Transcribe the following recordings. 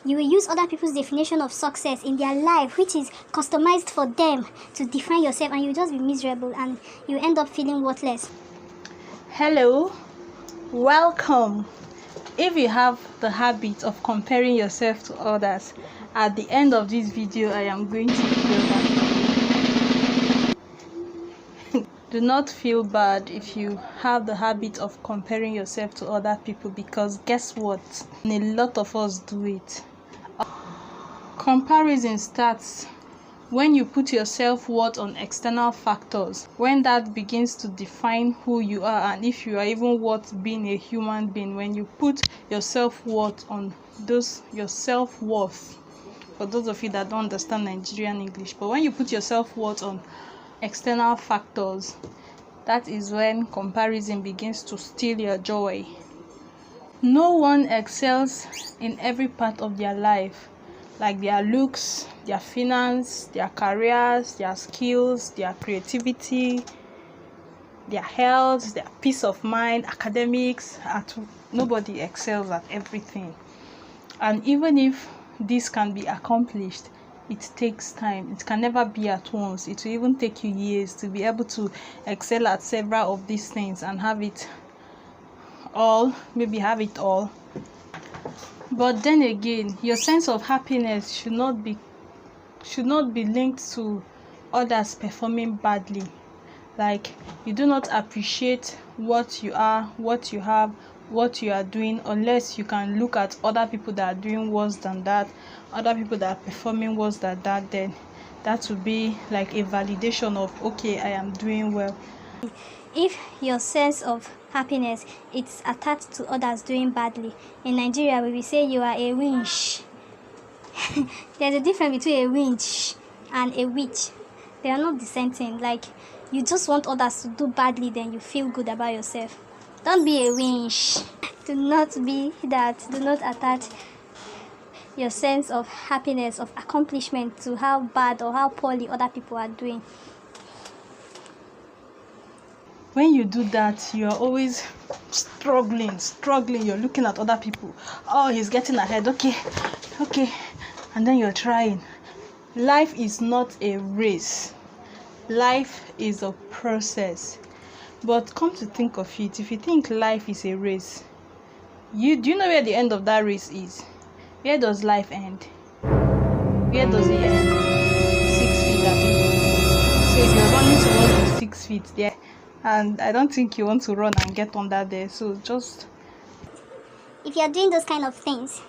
you will use other people's definition of success in their life, which is customized for them, to define yourself, and you just be miserable and you end up feeling worthless. Hello, welcome. If you have the habit of comparing yourself to others, at the end of this video I am going to feel that. Do not feel bad if you have the habit of comparing yourself to other people, because guess what? A lot of us do it. Comparison starts when you put your self-worth on external factors, when that begins to define who you are and if you are even worth being a human being. When you put your self-worth on your self-worth, for those of you that don't understand Nigerian English, but when you put your self-worth on external factors, that is when comparison begins to steal your joy. No one excels in every part of their life, like their looks, their finance, their careers, their skills, their creativity, their health, their peace of mind, academics. Nobody excels at everything. And even if this can be accomplished, it takes time. It can never be at once. It will even take you years to be able to excel at several of these things and have it all. But then again, your sense of happiness should not be linked to others performing badly. Like, you do not appreciate what you are, what you have, what you are doing, unless you can look at other people that are doing worse than that, other people that are performing worse than that. Then that would be like a validation of, okay, I am doing well. If your sense of happiness is attached to others doing badly, in Nigeria we will say you are a winch. There's a difference between a winch and a witch. They are not the same thing. Like, you just want others to do badly, then you feel good about yourself. Don't be a winch. Do not be that. Do not attach your sense of happiness, of accomplishment, to how bad or how poorly other people are doing. When you do that, you are always struggling. You're looking at other people. Oh, he's getting ahead. Okay. And then you're trying. Life is not a race. Life is a process. But come to think of it, if you think life is a race, do you know where the end of that race is? Where does life end? Where does it end? 6 feet, I think. So if you're running towards the 6 feet there, and I don't think you want to run and get under there, so just... If you're doing those kind of things,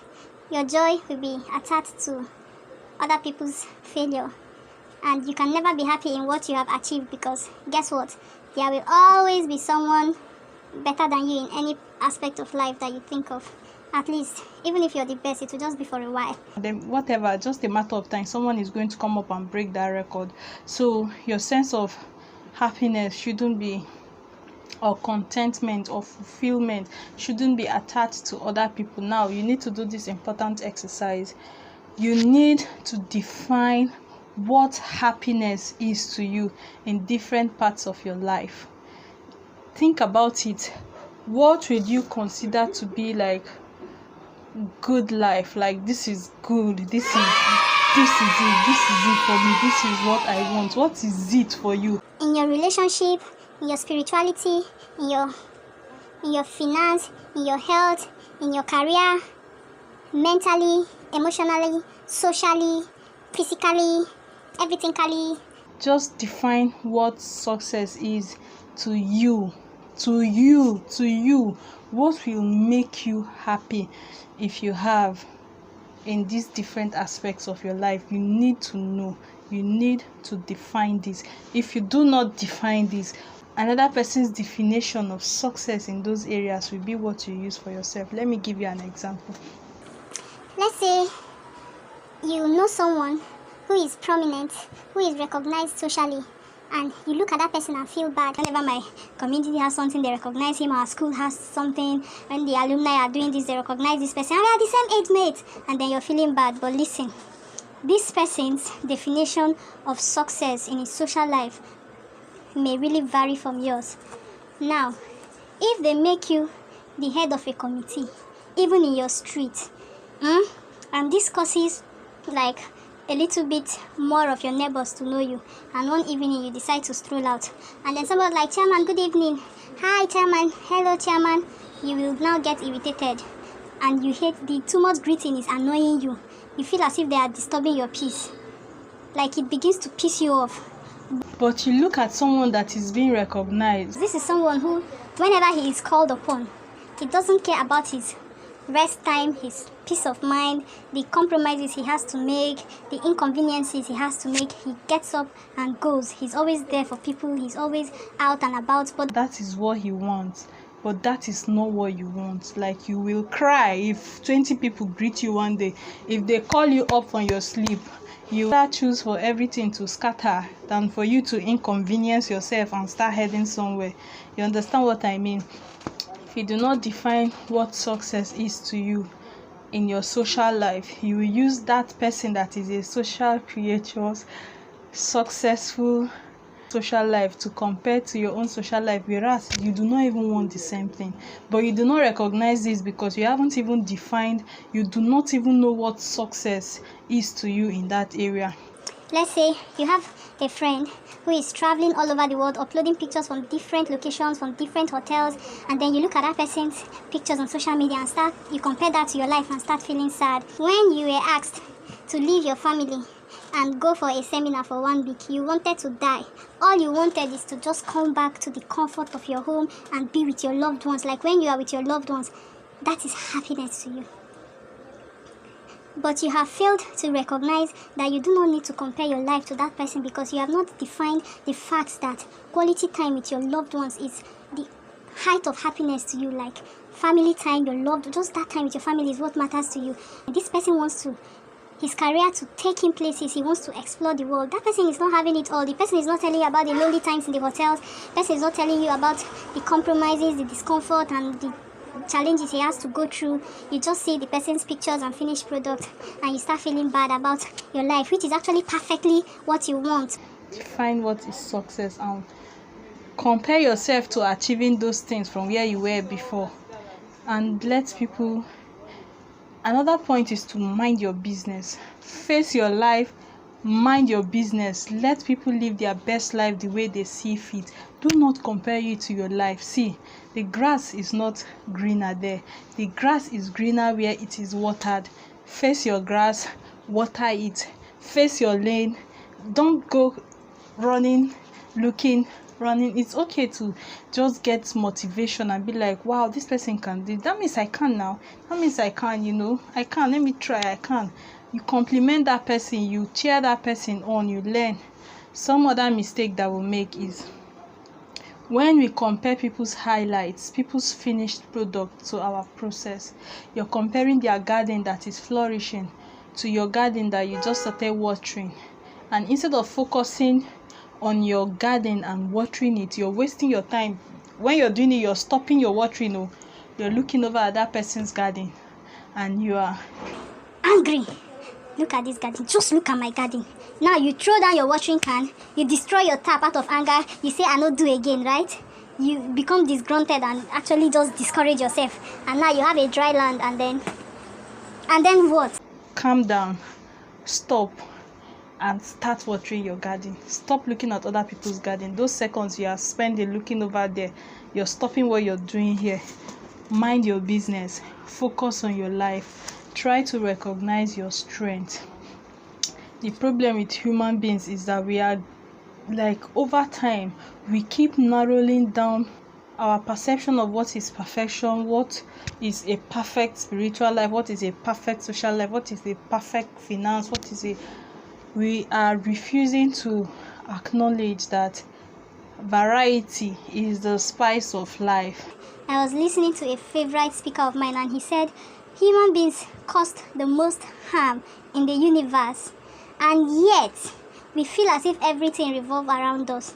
your joy will be attached to other people's failure, and you can never be happy in what you have achieved, because guess what? There will always be someone better than you in any aspect of life that you think of. At least, even if you're the best, it will just be for a while. Then whatever, just a matter of time, someone is going to come up and break that record. So your sense of happiness shouldn't be, or contentment or fulfillment shouldn't be attached to other people. Now, you need to do this important exercise. You need to define what happiness is to you in different parts of your life. Think about it. What would you consider to be like good life? Like, this is good, this is it for me, this is what I want. What is it for you? In your relationship, in your spirituality, in your finance, in your health, in your career, mentally, emotionally, socially, physically, everythingly. Just define what success is to you. What will make you happy? If you have in these different aspects of your life, you need to know, you need to define this. If you do not define this, another person's definition of success in those areas will be what you use for yourself. Let me give you an example. Let's say you know someone who is prominent, who is recognized socially, and you look at that person and feel bad. Whenever my community has something, they recognize him. Our school has something. When the alumni are doing this, they recognize this person. And we are the same age mate. And then you're feeling bad. But listen, this person's definition of success in his social life may really vary from yours. Now, if they make you the head of a committee, even in your street, I'm And this causes like a little bit more of your neighbors to know you, and one evening you decide to stroll out, and then someone like, chairman, good evening. Hi chairman. Hello chairman. You will now get irritated, and you hate the too much greeting is annoying you. You feel as if they are disturbing your peace, like it begins to piss you off. But you look at someone that is being recognized. This is someone who, whenever he is called upon, he doesn't care about his rest time, his peace of mind, the compromises he has to make, the inconveniences he has to make. He gets up and goes. He's always there for people. He's always out and about. But that is what he wants. But that is not what you want. Like, you will cry if 20 people greet you one day. If they call you up from your sleep, you will choose for everything to scatter than for you to inconvenience yourself and start heading somewhere. You understand what I mean? If you do not define what success is to you in your social life, you will use that person that is a social creature's successful social life to compare to your own social life, whereas you do not even want the same thing. But you do not recognize this because you haven't even defined, you do not even know what success is to you in that area. Let's say you have a friend who is traveling all over the world, uploading pictures from different locations, from different hotels, and then you look at that person's pictures on social media and you compare that to your life and start feeling sad. When you were asked to leave your family and go for a seminar for 1 week, you wanted to die. All you wanted is to just come back to the comfort of your home and be with your loved ones. Like when you are with your loved ones, that is happiness to you. But you have failed to recognize that you do not need to compare your life to that person, because you have not defined the fact that quality time with your loved ones is the height of happiness to you. Like family time, your loved, just that time with your family is what matters to you. And this person wants his career to take him places. He wants to explore the world. That person is not having it all. The person is not telling you about the lonely times in the hotels. The person is not telling you about the compromises, the discomfort, and the challenges he has to go through. You just see the person's pictures and finished product, and you start feeling bad about your life, which is actually perfectly what you want. Define what is success and compare yourself to achieving those things from where you were before, and let people. Another point is to mind your business. Face your life, mind your business. Let people live their best life the way they see fit. Do not compare you to your life. See, the grass is not greener there. The grass is greener where it is watered. Face your grass, water it. Face your lane. Don't go running. It's okay to just get motivation and be like, wow, this person can do it. That means I can now. That means I can, I can. Let me try. I can. You compliment that person, you cheer that person on, you learn. Some other mistake that we'll make is when we compare people's highlights, people's finished product to our process. You're comparing their garden that is flourishing to your garden that you just started watering. And instead of focusing on your garden and watering it, you're wasting your time. When you're doing it, you're stopping your watering. You're looking over at that person's garden and you are angry. Look at this garden. Just look at my garden. Now you throw down your watering can, you destroy your tap out of anger, you say I not do again, right? You become disgruntled and actually just discourage yourself, and now you have a dry land, and then what? Calm down, stop, and start watering your garden. Stop looking at other people's garden. Those seconds you are spending looking over there, you're stopping what you're doing here. Mind your business. Focus on your life. Try to recognize your strength. The problem with human beings is that we are like, over time, we keep narrowing down our perception of what is perfection, what is a perfect spiritual life, what is a perfect social life, what is a perfect finance, we are refusing to acknowledge that variety is the spice of life. I was listening to a favorite speaker of mine, and he said human beings cause the most harm in the universe, and yet we feel as if everything revolves around us.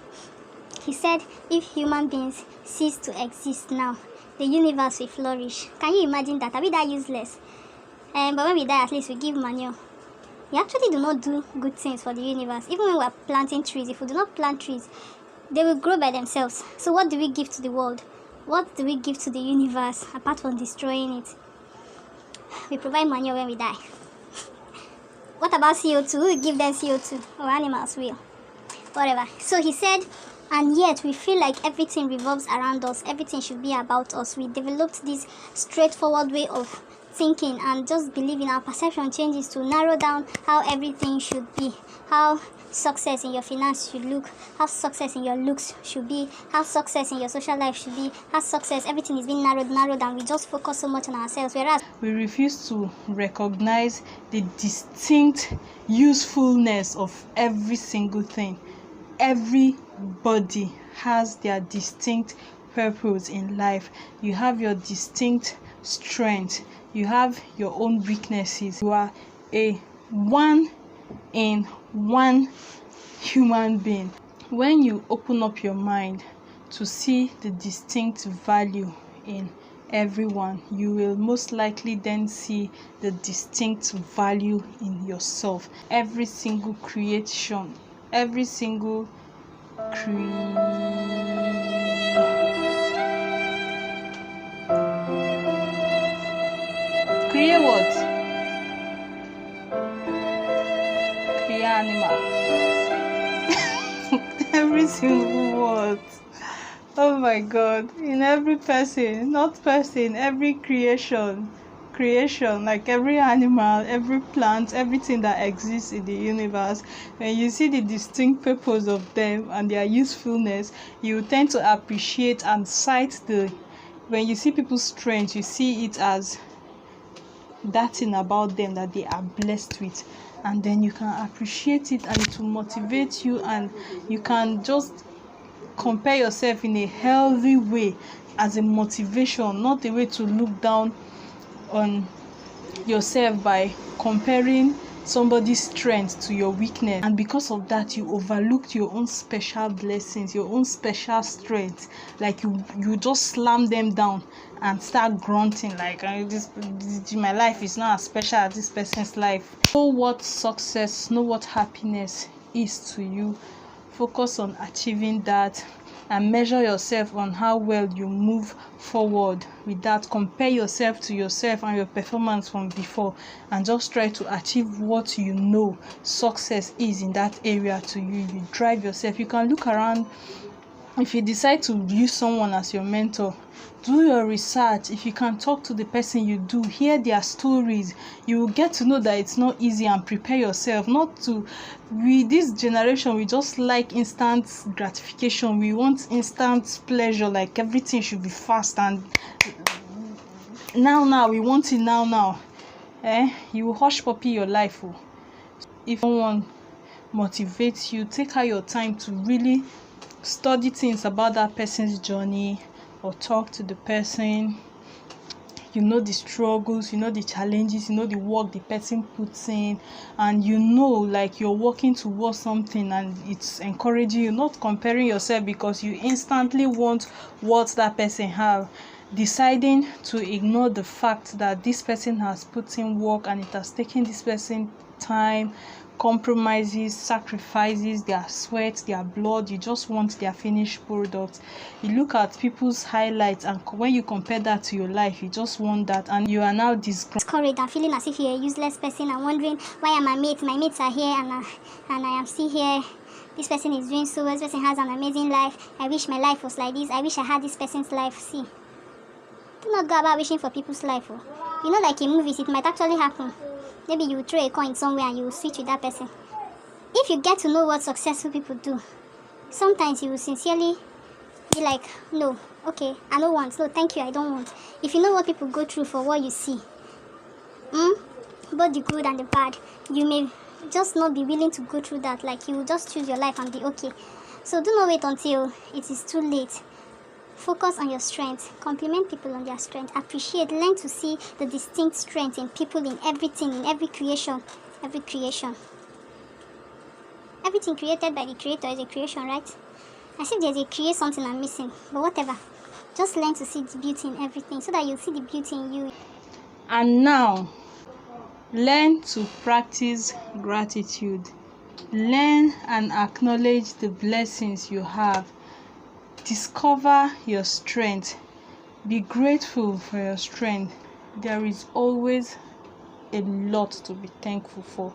He said if human beings cease to exist now, the universe will flourish. Can you imagine that? Are we that useless? But when we die, at least we give manure. We actually do not do good things for the universe. Even when we are planting trees, if we do not plant trees, they will grow by themselves. So what do we give to the world? What do we give to the universe apart from destroying it? We provide manure when we die. What about CO2? Who will give them CO2? Or animals will? Whatever. So he said, and yet we feel like everything revolves around us. Everything should be about us. We developed this straightforward way of thinking and just believing our perception changes to narrow down how everything should be, how success in your finance should look, how success in your looks should be, how success in your social life should be, how success, everything is being narrowed down. We just focus so much on ourselves, whereas we refuse to recognize the distinct usefulness of every single thing. Everybody has their distinct purpose in life. You have your distinct strength. You have your own weaknesses. You are a one in one human being. When you open up your mind to see the distinct value in everyone, you will most likely then see the distinct value in yourself. Every single creation, every single create what? Create animal. Every single word. Oh my God. In every person, not person, every creation, like every animal, every plant, everything that exists in the universe, when you see the distinct purpose of them and their usefulness, you tend to appreciate and cite when you see people's strength, you see it as that thing about them that they are blessed with, and then you can appreciate it and it will motivate you, and you can just compare yourself in a healthy way as a motivation, not a way to look down on yourself by comparing somebody's strength to your weakness. And because of that, you overlooked your own special blessings, your own special strength. Like you just slam them down and start grunting like my life is not as special as this person's life. Know what success, know what happiness is to you. Focus on achieving that and measure yourself on how well you move forward with that. Compare yourself to yourself and your performance from before, and just try to achieve what you know success is in that area to you. You drive yourself. You can look around. If you decide to use someone as your mentor, do your research. If you can talk to the person, you do hear their stories, you will get to know that it's not easy, and prepare yourself. This generation, we just like instant gratification. We want instant pleasure, like everything should be fast and now we want it now. You will hush puppy your life. If someone motivates you, take out your time to really study things about that person's journey, or talk to the person. You know the struggles, you know the challenges, you know the work the person puts in, and you know like you're working towards something, and it's encouraging you, not comparing yourself because you instantly want what that person have. Deciding to ignore the fact that this person has put in work and it has taken this person time, compromises, sacrifices, their sweat, their blood. You just want their finished product. You look at people's highlights, and when you compare that to your life, you just want that, and you are now discouraged and feeling as if you're a useless person and wondering, why are my mates are here and I am still here. This person is doing so well. This person has an amazing life. I wish my life was like this. I wish I had this person's life. See, do not go about wishing for people's life. You know, like in movies, it might actually happen. Maybe you throw a coin somewhere and you will switch with that person. If you get to know what successful people do, sometimes you will sincerely be like, no, okay, I don't want. No, thank you, I don't want. If you know what people go through for what you see, both the good and the bad, you may just not be willing to go through that. Like, you will just choose your life and be okay. So do not wait until it is too late. Focus on your strengths. Compliment people on their strength. Appreciate. Learn to see the distinct strength in people, in everything, in every creation. Everything created by the creator is a creation, right? As if there's a create something I'm missing. But whatever. Just learn to see the beauty in everything so that you'll see the beauty in you. And now, learn to practice gratitude. Learn and acknowledge the blessings you have. Discover your strength. Be grateful for your strength. There is always a lot to be thankful for.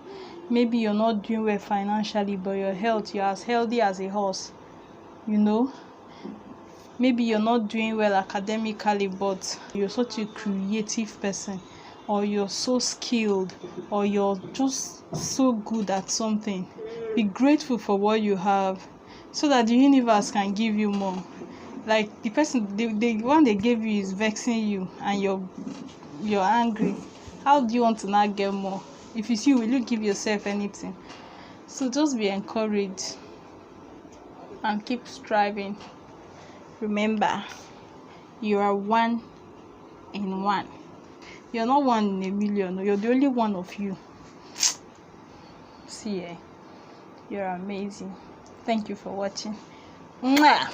Maybe you're not doing well financially, but your health, you're as healthy as a horse, you know. Maybe you're not doing well academically, but you're such a creative person, or you're so skilled, or you're just so good at something. Be grateful for what you have, so that the universe can give you more. Like the person, the one they gave you is vexing you, and you're angry. How do you want to not get more? If it's you, will you give yourself anything? So just be encouraged and keep striving. Remember, you are one in one. You're not one in a million. You're the only one of you. See, you're amazing. Thank you for watching. Mwah!